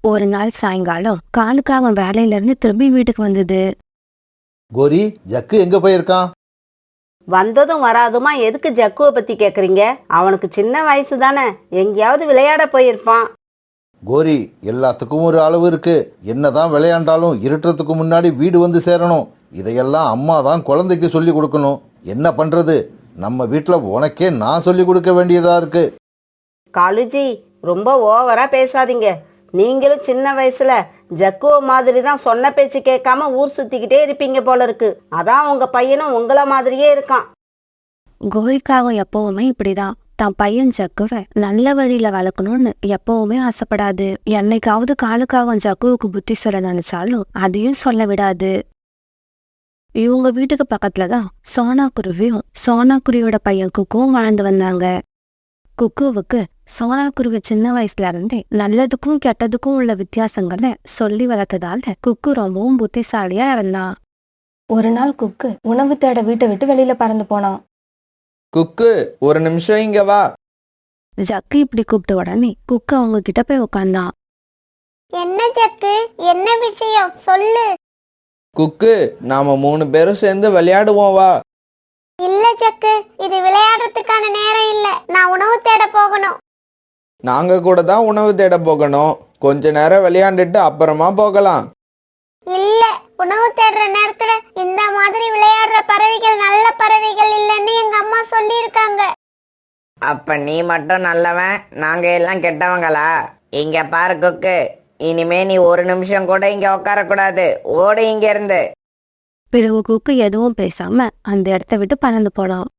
ஒரு நாள் சாயங்காலம் காலுக்காக வேலையில இருந்து திரும்பி வீட்டுக்கு வந்தது. கோரி, ஜக்கு எங்க போயிருக்கான்? வந்ததும் வராதுமா எதுக்கு ஜக்குவை பத்தி கேக்குறீங்க? அவனுக்கு சின்ன வயசு தானே, எங்கேயாவது விளையாட போயிருப்பான். கோரி, எல்லாத்துக்கும் ஒரு அளவு இருக்கு. என்னதான் விளையாண்டாலும் இருட்டுறதுக்கு முன்னாடி வீடு வந்து சேரணும். இதையெல்லாம் அம்மா தான் குழந்தைக்கு சொல்லி கொடுக்கணும். என்ன பண்றது? நம்ம வீட்டுல உனக்கே நான் சொல்லி கொடுக்க வேண்டியதா இருக்கு. காலுஜி, ரொம்ப ஓவரா பேசாதீங்க. நீங்களும் சின்ன வயசுல ஜக்குவ மாதிரி தான் சொன்ன பேச்சு கேட்காம ஊர் சுத்திக்கிட்டே இருப்பீங்க போல இருக்கு. அதான் உங்க பையனும் உங்களை மாதிரியே இருக்கான். கோரிக்காகம் எப்பவுமே இப்படிதான். தான் பையன் ஜக்குவை நல்ல வழியில வளர்க்கணும்னு எப்பவுமே ஆசைப்படாது. என்னைக்காவது காலுக்காகம் ஜக்குவுக்கு புத்தி சொல்ல நினைச்சாலும் அதையும் சொல்ல விடாது. இவங்க வீட்டுக்கு பக்கத்துலதான் சோனா குருவியும் சோனா குருவியோட பையன் குக்குவும் வாழ்ந்து வந்தாங்க. குக்குவுக்கு சோனா குருவி சின்ன வயசுல இருந்தே நல்லதுக்கும் கெட்டதுக்கும் உள்ள வித்தியாசங்களை சொல்லி வளர்த்ததால குக்கு ரொம்பவும் புத்திசாலியா இருந்தான். ஒரு நாள் குக்கு உணவு தேட வீட்டை விட்டு வெளியில பறந்து போனான். குக்கு, ஒரு நிமிஷம் இங்க வா. ஜக்கு இப்படி கூப்பிட்ட உடனே குக்கு அவங்க கிட்ட போய் உட்கார்ந்தான். என்ன ஜக்கு, என்ன விஷயம் சொல்லு. குக்கு, நாம 3 பேரும் சேர்ந்து விளையாடுவோம் வா. இல்ல ஜக்கு, இது விளையாடுறதுக்கான நேரம் இல்ல. நான் உணவு தேட போகணும். நாங்க கூட தான் உணவு தேட போகணும். கொஞ்ச நேரம் விளையாண்டுட்டு அப்புறமா போகலாம். இல்ல, உணவு தேடுற நேரத்துல இந்த மாதிரி விளையாடுற பறவைகள் நல்ல பறவைகள் இல்லைன்னு எங்க அம்மா சொல்லி இருக்காங்க. அப்ப நீ மட்டும் நல்லவன், நாங்க எல்லாம் கெட்டவங்களா? இங்க பாரு குக்கு, இனிமே நீ ஒரு நிமிஷம் கூட இங்க உட்காரக்கூடாது. ஓடு இங்க இருந்து. பிறகு குக்கு எதுவும் பேசாம அந்த இடத்த விட்டு பறந்து போனான்.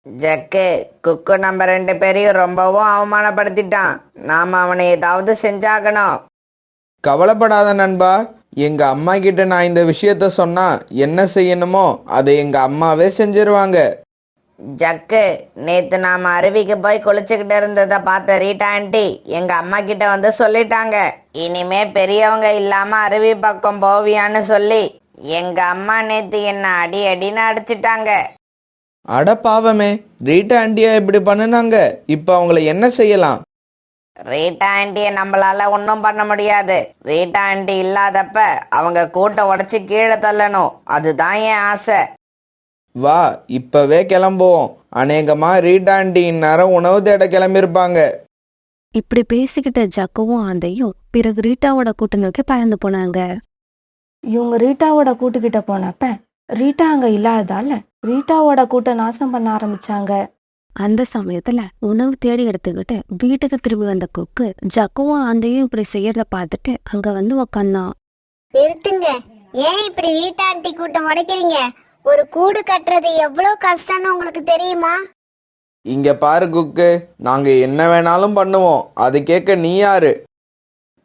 ஜக்கு, குக்கு நம்ம 2 பேரையும் ரொம்பவும் அவமானப்படுத்திட்டான். நாம அவனை ஏதாவது செஞ்சாகணும். கவலைப்படாத நண்பா. எங்க அம்மா கிட்ட நான் இந்த விஷயத்த சொன்னா என்ன செய்யணுமோ அதை எங்க அம்மாவே செஞ்சிருவாங்க. ஜக்கு, நேத்து நாம அருவிக்கு போய் குளிச்சுக்கிட்டு இருந்ததை பார்த்த ரீட்டா ஆண்டி எங்க அம்மா கிட்ட வந்து சொல்லிட்டாங்க, இனிமே பெரியவங்க இல்லாம அருவி பக்கம் போவியான்னு சொல்லி. எங்க அம்மா நேத்து என்ன அடி அடின்னு அடிச்சிட்டாங்க. அட பாவமே, ரீட்டா ஆண்டியா இப்படி பண்ணுனாங்க. இப்ப அவங்கள என்ன செய்யலாம்? ரீட்டா ஆண்டியை நம்மளால ஒன்றும் பண்ண முடியாது. ரீட்டா ஆண்டி இல்லாதப்ப அவங்க கூட்டை உடச்சி கீழே தள்ளணும். அதுதான் என் ஆசை. வா, இப்பவே கிளம்புவோம். அநேகமா ரீட்டா ஆண்டி இந்நேரம் உணவு தேட கிளம்பியிருப்பாங்க. இப்படி பேசிக்கிட்ட ஜக்குவும் ஆந்தையும் பிறகு ரீட்டாவோட கூட்ட நோக்கி பறந்து போனாங்க. இவங்க ரீட்டாவோட கூட்டுக்கிட்ட போனப்ப ரீட்டா அங்க இல்லாததால ரீட்டாவோட கூட்ட நாசம் பண்ண ஆரம்பிச்சாங்க. அந்த சமயத்துல உணவு தேடி எடுத்துக்கிட்டு வீட்டுக்கு திரும்பி வந்த குக்கு ஜக்குவும் ஆந்தையும் இப்படி செய்யறத பார்த்துட்டு அங்க வந்து உக்காந்தான். நிறுத்துங்க, ஏன் இப்படி ரீட்டாண்டி கூட்டம் உடைக்கிறீங்க? ஒரு கூடு கட்டுறது எவ்வளவு கஷ்டம்னு உங்களுக்கு தெரியுமா? இங்க பாரு குக்கு, நாங்க என்ன வேணாலும் பண்ணுவோம். அது கேட்க நீ யாரு?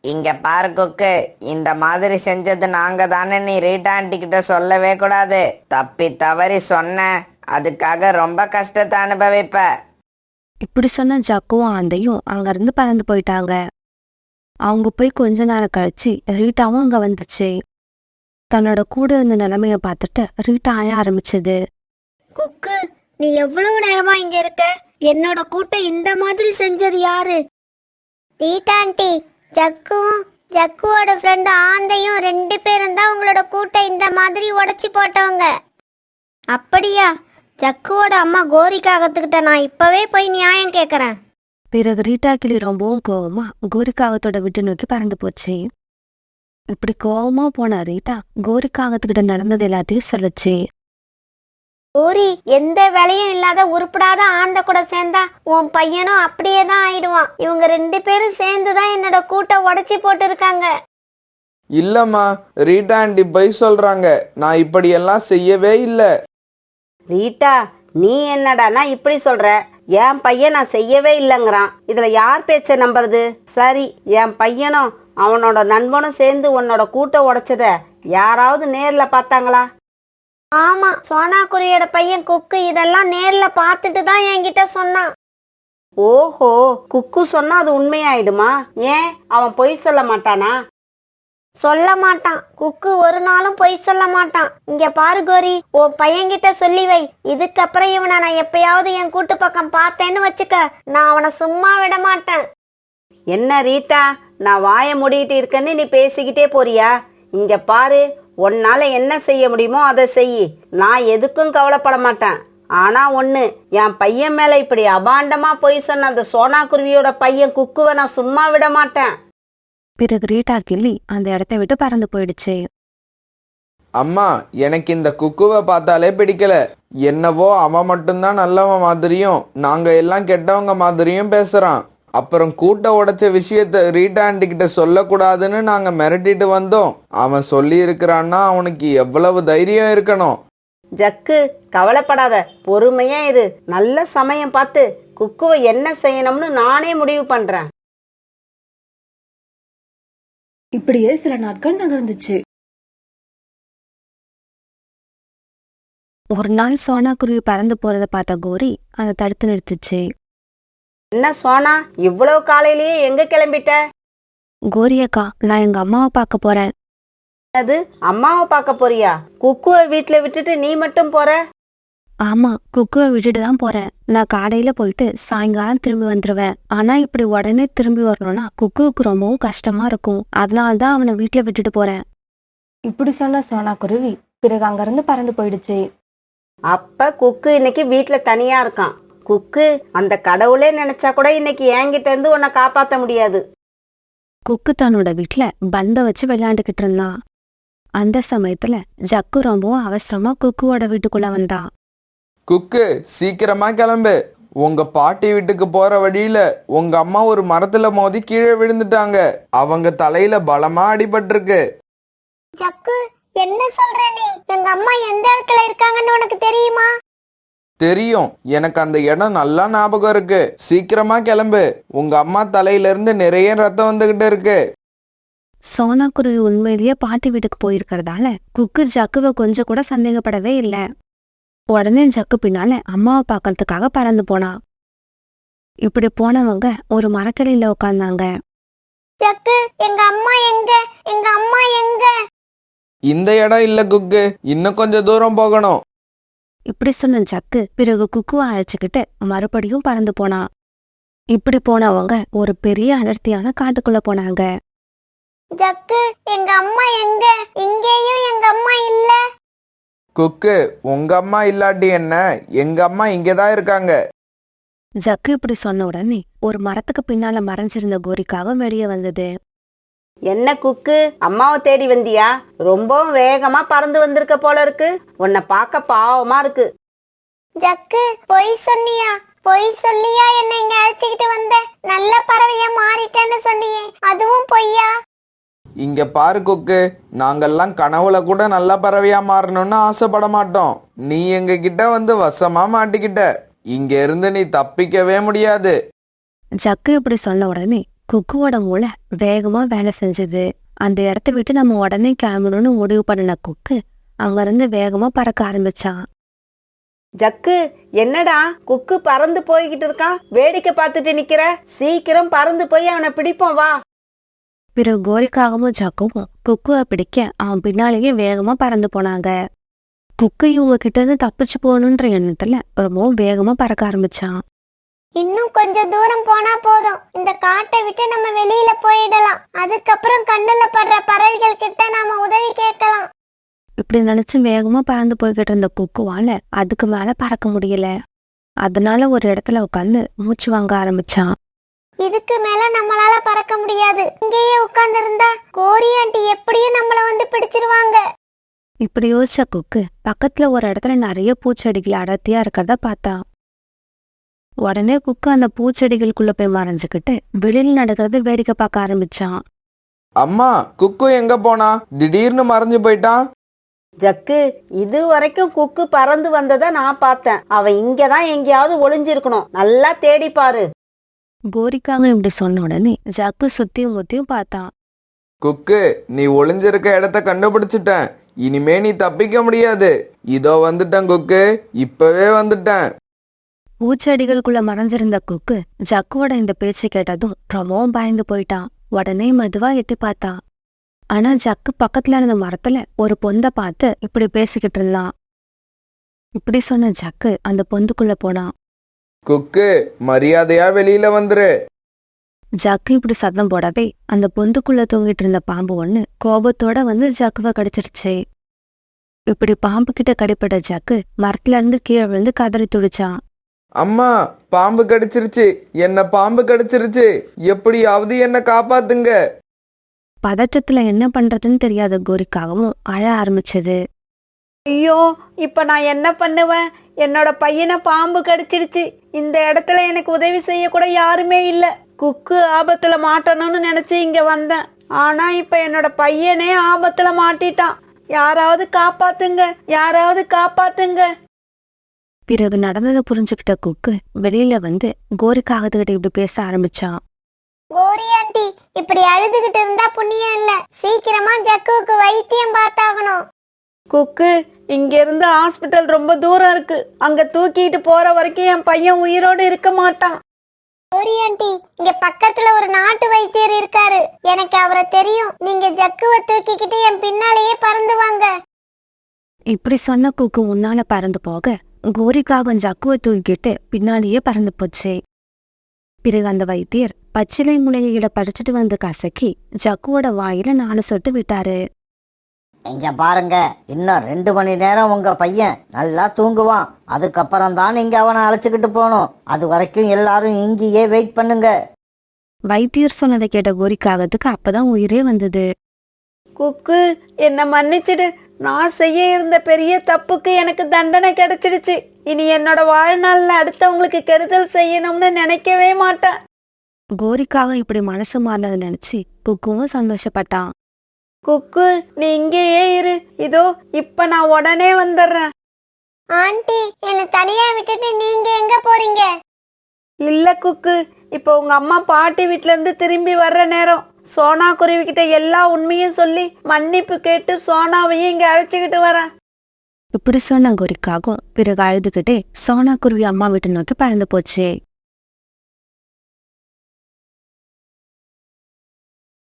இங்க பாரு குக்கு, இந்த மாதிரி செஞ்சது நாங்க தானே நீ ரீட்டா ஆண்டி கிட்ட சொல்லவே கூடாது. தப்பி தவறி சொன்ன, அதுக்காக ரொம்ப கஷ்டத்தை அனுபவிப்ப. இப்படி சொன்ன ஜக்குவும் ஆந்தையும் அங்க இருந்து பறந்து போயிட்டாங்க. அவங்க போய் கொஞ்ச நேரம் கழிச்சு ரீட்டாவும் அங்க வந்துச்சு. தன்னோட கூட இருந்த நிலைமைய பார்த்துட்டு ரீட்டா அழ ஆரம்பிச்சது. குக்கு, நீ எவ்வளவு நேரமா இங்க இருக்க? என்னோட கூட்டை இந்த மாதிரி செஞ்சது யாரு? ரீட்டாண்டி, ஜக்குவும் ஜக்குவோட ஃப்ரெண்டு ஆந்தையும் 2 பேரும் தான் உங்களோட கூட்டை இந்த மாதிரி உடைச்சி போட்டவங்க. அப்படியா? ஜக்குவோட அம்மா கோரிக்காகத்துக்கிட்ட நான் இப்பவே போய் நியாயம் கேக்குறேன். பிறகு ரீட்டா கிளி ரொம்பவும் கோவமா கோரிக்காகத்தோட வீட்டு நோக்கி பறந்து போச்சு. இப்படி கோவமா போன ரீட்டா கோரிக்காகத்துக்கிட்ட நடந்தது எல்லாத்தையும் சொல்லுச்சு. கோரி, எந்த வேலையும் இல்லாத உருப்படாத ஆந்த கூட சேர்ந்தா உன் பையனும் அப்படியே தான் ஆயிடுவான். இவங்க 2 பேரும் சேர்ந்துதான் என்னோட கூட்டை உடைச்சி போட்டு இருக்காங்க. இல்லம்மா, ரீட்டா ஆண்டி பொய் சொல்றாங்க. நான் இப்படியெல்லாம் செய்யவே இல்லை. ரீட்டா, நீ என்னடானா இப்படி சொல்ற? என் பையன் நான் செய்யவே இல்லைங்கிறான். இதுல யார் பேச்ச நம்புறது? சரி, என் பையனும் அவனோட நண்பனும் சேர்ந்து உன்னோட கூட்டை உடைச்சத யாராவது நேர்ல பார்த்தாங்களா? ஆமா, சோனா குருவியோட பையன் குக்கு இதெல்லாம் நேர்ல பார்த்துட்டு தான் என்கிட்ட சொன்னான். ஓஹோ, குக்கு சொன்னா அது உண்மையாயிடுமா? ஏன், அவன் பொய் சொல்ல மாட்டானா? சொல்ல மாட்டான். குக்கு ஒரு நாளும் பொய் சொல்ல மாட்டான். இங்க பாரு கோரி, உன் பையன்கிட்ட சொல்லி வை. இதுக்கப்புறம் இவனை நான் எப்பயாவது என் கூட்டு பக்கம் பார்த்தேன்னு வச்சுக்க, நான் அவனை சும்மா விட மாட்டேன். என்ன ரீட்டா, நான் வாயை மூடிட்டு இருக்கேன்னு நீ பேசிக்கிட்டே போறியா? இங்க பாரு, உன்னால என்ன செய்ய முடியுமோ அதை செய். நான் எதுக்கும் கவலைப்பட மாட்டேன். ஆனா ஒண்ணு, என் பையன் மேல இப்படி அபாண்டமா போய் சொன்ன அந்த சோனா குருவியோட பையன் குக்குவை நான் சும்மா விட மாட்டேன். பிறகு ரீட்டா கிள்ளி அந்த இடத்த விட்டு பறந்து போயிடுச்சு. அம்மா, எனக்கு இந்த குக்குவை பார்த்தாலே பிடிக்கல. என்னவோ அவன் மட்டும்தான் நல்லவன் மாதிரியும் நாங்க எல்லாம் கெட்டவங்க மாதிரியும் பேசுறான். அப்புறம் கூட்ட உடைச்ச விஷயத்த ரீட்டா ஆண்டி கிட்ட சொல்லக்கூடாதுன்னு நாங்க மிரட்டிட்டு வந்தோம். அவன் சொல்லி இருக்கிறான்னா அவனுக்கு எவ்வளவு தைரியம் இருக்கணும். ஜக்கு, கவலைப்படாத, பொறுமையா இரு. நல்ல சமயம் பார்த்து குக்குவை என்ன செய்யணும்னு நானே முடிவு பண்றேன். இப்படியே சில நாட்கள் நகர்ந்துச்சு. ஒரு நாள் சோனா குருவி பறந்து போறதை பார்த்த கோரி அதை தடுத்து நிறுத்துச்சு. என்ன சோனா, இவ்வளவு காலையிலேயே எங்க கிளம்பிட்ட? கோரி அக்கா, நான் எங்க அம்மாவை பார்க்க போறேன். அது அம்மாவை பார்க்க போறியா? குக்குவை வீட்டுல விட்டுட்டு நீ மட்டும் போற? ஆமா, குக்குவை விட்டுட்டு தான் போறேன். நான் காலையில போயிட்டு சாயங்காலம் திரும்பி வந்துருவேன். ஆனா இப்படி உடனே திரும்பி வரணும்னா குக்குவுக்கு ரொம்பவும் கஷ்டமா இருக்கும். அதனாலதான் அவனை வீட்டுல விட்டுட்டு போறேன். இப்படி சொன்ன சோனா குருவி பிறகு அங்கிருந்து பறந்து போயிடுச்சு. அப்ப குக்கு இன்னைக்கு வீட்டுல தனியா இருக்கான். குக்கு, அந்த கடவுளே நினைச்சா கூட இன்னைக்கு என்கிட்ட இருந்து உன்னை காப்பாத்த முடியாது. குக்கு தன்னோட வீட்டுல பந்த வச்சு விளையாண்டுகிட்டு இருந்தான். அந்த சமயத்துல ஜக்கு ரொம்பவும் அவசரமா குக்குவோட வீட்டுக்குள்ள வந்தான். குக்கு, சீக்கிரமா கிளம்பு. உங்க பாட்டி வீட்டுக்கு போற வழியில உங்க அம்மா ஒரு மரத்துல மோதி கீழே விழுந்துட்டாங்க. அவங்க தலையில பலமா அடிபட்டிருக்கு. ஜக்கு, என்ன சொல்ற நீ? எங்க அம்மா எந்த இடத்துல இருக்காங்கன்னு உனக்கு தெரியுமா? தெரியும், எனக்கு அந்த இடம் நல்லா ஞாபகம் இருக்கு. சீக்கிரமா கிளம்பு. உங்க அம்மா தலையில இருந்து நிறைய ரத்தம் வந்துகிட்டு இருக்கு. சோனா குருவி உண்மையிலேயே பாட்டி வீட்டுக்கு போயிருக்கிறதால குக்கு ஜக்குவை கொஞ்சம் கூட சந்தேகப்படவே இல்லை. உடனே ஜக்கு பின்னால அம்மாவை பார்க்கறதுக்காக பறந்து போனான். இப்படி போனவங்க ஒரு மரக்கிளையில உட்கார்ந்தாங்க. ஜக்கு, எங்க அம்மா எங்க? எங்க அம்மா எங்க? இந்த இடம் இல்ல குக்கு, இன்னும் கொஞ்சம் தூரம் போகணும். இப்படி சொன்ன ஜக்கு பிறகு குக்குவை அழைச்சுக்கிட்டு மறுபடியும் பறந்து போனான். இப்படி போனவங்க ஒரு பெரிய அடர்த்தியான காட்டுக்குள்ள போனாங்க. ஜக்கு, எங்க அம்மா எங்க? இங்கேயும் எங்க அம்மா இல்ல. குக்கு, உங்க அம்மா இல்லாட்டி என்ன, எங்க அம்மா இங்கதான் இருக்காங்க. ஜக்கு இப்படி சொன்ன உடனே ஒரு மரத்துக்கு பின்னால மறைஞ்சிருந்த கோரிக்காக வெளியே வந்தது. என்ன குக்கு, அம்மாவை தேடி வந்தியா? ரொம்பவும் வேகமா பறந்து வந்திருக்க போல இருக்கு. உன்னை பார்க்க பாவமா இருக்கு. ஜக்கு, பொய் சொன்னியா? பொய் சொல்லியா என்ன இங்க அழைச்சுக்கிட்டு வந்த? நல்ல பறவையா மாறிட்டேன்னு சொன்னியே, அதுவும் பொய்யா? இங்க பாரு குக்கு, நாங்கெல்லாம் கனவுல கூட நல்ல பறவையா மாறணும்னு ஆசைப்பட மாட்டோம். நீ எங்க கிட்ட வந்து வசமா மாட்டிக்கிட்ட. இங்க இருந்து நீ தப்பிக்கவே முடியாது. ஜக்கு இப்படி சொன்ன உடனே குக்குவோட மூளை வேகமா வேலை செஞ்சது. அந்த இடத்த விட்டு நம்ம உடனே கிளம்பணும்னு முடிவு பண்ணின குக்கு அங்கிருந்து வேகமா பறக்க ஆரம்பிச்சான். ஜக்கு, என்னடா குக்கு பறந்து போய்கிட்டு இருக்கான், வேடிக்கை பார்த்துட்டு நிக்கிற? சீக்கிரம் பறந்து போய் அவனை பிடிப்போம், வா. பிறகு கோரிக்காகவும் ஜக்குவும் குக்குவை பிடிக்க அவன் பின்னாலேயே வேகமா பறந்து போனாங்க. குக்கு இவங்க கிட்ட இருந்து தப்பிச்சு போகணுன்ற எண்ணத்துல ரொம்பவும் வேகமா பறக்க ஆரம்பிச்சான். இன்னும் கொஞ்சம் தூரம் போனா போதும், இந்த காட்டை விட்டு நம்ம வெளியில போயிடலாம். அதுக்கப்புறம் கண்ணுல படுற பறவைகள் கிட்ட நாம உதவி கேட்கலாம். இப்படி நினைச்சு வேகமா பறந்து போய்கிட்டு இருந்த குக்குவால அதுக்கு மேல பறக்க முடியல. அதனால ஒரு இடத்துல உட்காந்து மூச்சு வாங்க ஆரம்பிச்சான். இதுக்கு மேல நம்மளால பறக்க முடியாது. இங்கேயே உட்கார்ந்து இருந்தா கோரி ஆண்டி எப்படியும் நம்மள வந்து பிடிச்சிருவாங்க. இப்படி யோசிச்ச குக்கு பக்கத்துல ஒரு இடத்துல நிறைய பூச்செடிகள் அடர்த்தியா இருக்கிறத பார்த்தான். உடனே குக்கு அந்த பூச்செடிகளுக்குள்ள போய் மறைஞ்சுக்கிட்டு வெளியில நடக்கிறத வேடிக்கை பார்க்க ஆரம்பிச்சான். அம்மா, குக்கு எங்க போனா? திடீர்னு மறைஞ்சு போயிட்டான். ஜக்கு, இது வரைக்கும் குக்கு பறந்து வந்ததை நான் பார்த்தேன். அவன் இங்கதான் எங்கேயாவது ஒளிஞ்சிருக்கணும், நல்லா தேடி பாரு. கோரிக்காக இப்படி சொன்ன உடனே ஜக்கு சுத்தியும் முத்தியும் பார்த்தான். குக்கு, நீ ஒளிஞ்சிருக்க இடத்த கண்டுபிடிச்சிட்டேன். இனிமே நீ தப்பிக்க முடியாது. இதோ வந்துட்டேன் குக்கு, இப்பவே வந்துட்டேன். பூச்செடிகளுக்குள்ள மறைஞ்சிருந்த குக்கு ஜக்குவோட இந்த பேச்சு கேட்டதும் ரொம்பவும் பயந்து போயிட்டான். உடனே மெதுவா எட்டி பார்த்தான். ஆனா ஜக்கு பக்கத்துல இருந்த மரத்துல ஒரு பொந்த பார்த்து இப்படி பேசிக்கிட்டு இருந்தான். இப்படி சொன்ன ஜக்கு அந்த பொந்துக்குள்ள போனான். குக்கு, மரியாதையா வெளியில வந்துரு. ஜக்கு இப்படி சத்தம் போடவே அந்த பொந்துக்குள்ள தூங்கிட்டு இருந்த பாம்பு ஒண்ணு கோபத்தோட வந்து ஜக்குவை கடிச்சிருச்சு. இப்படி பாம்பு கிட்ட கடிப்பட்ட ஜக்கு மரத்துல இருந்து கீழே விழுந்து கதறி துடிச்சான். அம்மா, பாம்பு கடிச்சிருச்சு, என்ன பாம்பு கடிச்சிருச்சு, எப்படியாவது என்ன காப்பாத்துங்க. பதற்றத்துல என்ன பண்றதுன்னு தெரியாத கோரிக்காகவும் அழ ஆரம்பிச்சது. ஐயோ, இப்ப நான் என்ன பண்ணுவேன்? என்னோட பையனை பாம்பு கடிச்சிடுச்சு. இந்த இடத்துல எனக்கு உதவி செய்ய கூட யாருமே இல்ல. குக்கு ஆபத்துல மாட்டணும்னு நினைச்சு இங்க வந்தேன். ஆனா இப்ப என்னோட பையனே ஆபத்துல மாட்டிட்டான். யாராவது காப்பாத்துங்க, யாராவது காப்பாத்துங்க. பிறகு நடந்ததை புரிஞ்சுக்கிட்ட குக்கு வெளியில வந்து கோரிக்காகத்துக்கிட்ட இப்படி பேச ஆரம்பிச்சான். கோரி ஆண்டி, இப்படி அழுதுகிட்டு இருந்தா புண்ணியம் இல்ல. சீக்கிரமா ஜக்குவுக்கு வைத்தியம் பார்த்தாகணும். குக்கு, இங்க இருந்து ஹாஸ்பிட்டல் ரொம்ப தூரம் இருக்கு. அங்க தூக்கிட்டு போற வரைக்கும் என் பையன் உயிரோடு இருக்க மாட்டான். கோரி ஆண்டி, இங்க பக்கத்துல ஒரு நாட்டு வைத்தியர் இருக்காரு. எனக்கு அவரை தெரியும். நீங்க ஜக்குவை தூக்கிக்கிட்டு என் பின்னாலேயே பறந்து வாங்க. இப்படி சொன்ன குக்கு முன்னால பறந்து போக கோரிக்காகம் ஜக்குவை தூக்கிட்டு பின்னாலேயே பறந்து போச்சு. பிறகு அந்த வைத்தியர் பச்சிலை மூலிகைகளை பறிச்சுட்டு வந்து கசக்கி ஜக்குவோட வாயில 4 சொட்டு விட்டாரு. இங்க பாருங்க, இன்னும் 2 மணி நேரம் உங்க பையன் நல்லா தூங்குவான். அதுக்கப்புறம் தான் நீங்க அவனை அழைச்சிக்கிட்டு போகணும். அது வரைக்கும் எல்லாரும் இங்கேயே வெயிட் பண்ணுங்க. வைத்தியர் சொன்னதை கேட்ட கோரிக்காகத்துக்கு அப்பதான் உயிரே வந்தது. குக்கு, என்ன மன்னிச்சிடு. நான் செய்ய இருந்த பெரிய தப்புக்கு எனக்கு தண்டனை கிடைச்சிடுச்சு. இனி என்னோட வாழ்நாள்ல அடுத்தவங்களுக்கு கெடுதல் செய்யணும்னு நினைக்கவே மாட்டேன். கோரிக்காக இப்படி மனசு மாறினதை நினைச்சு குக்குவும் சந்தோஷப்பட்டான். குக்கு, நீ இங்கேயே இரு. இதோ இப்ப நான் உடனே வந்துடுறேன். ஆண்டி, என்னை தனியா விட்டுட்டு நீங்க எங்க போறீங்க? இல்ல குக்கு, இப்ப உங்க அம்மா பாட்டி வீட்ல இருந்து திரும்பி வர்ற நேரம். சோனா குருவி கிட்ட எல்லா உண்மையும் சொல்லி மன்னிப்பு கேட்டு சோனாவையும் இங்க அழைச்சுக்கிட்டு வரேன். இப்படி சொன்ன கோரிக்காகும் பிறகு அழுதுகிட்டே சோனா குருவி அம்மா வீட்டை நோக்கி பறந்து போச்சு.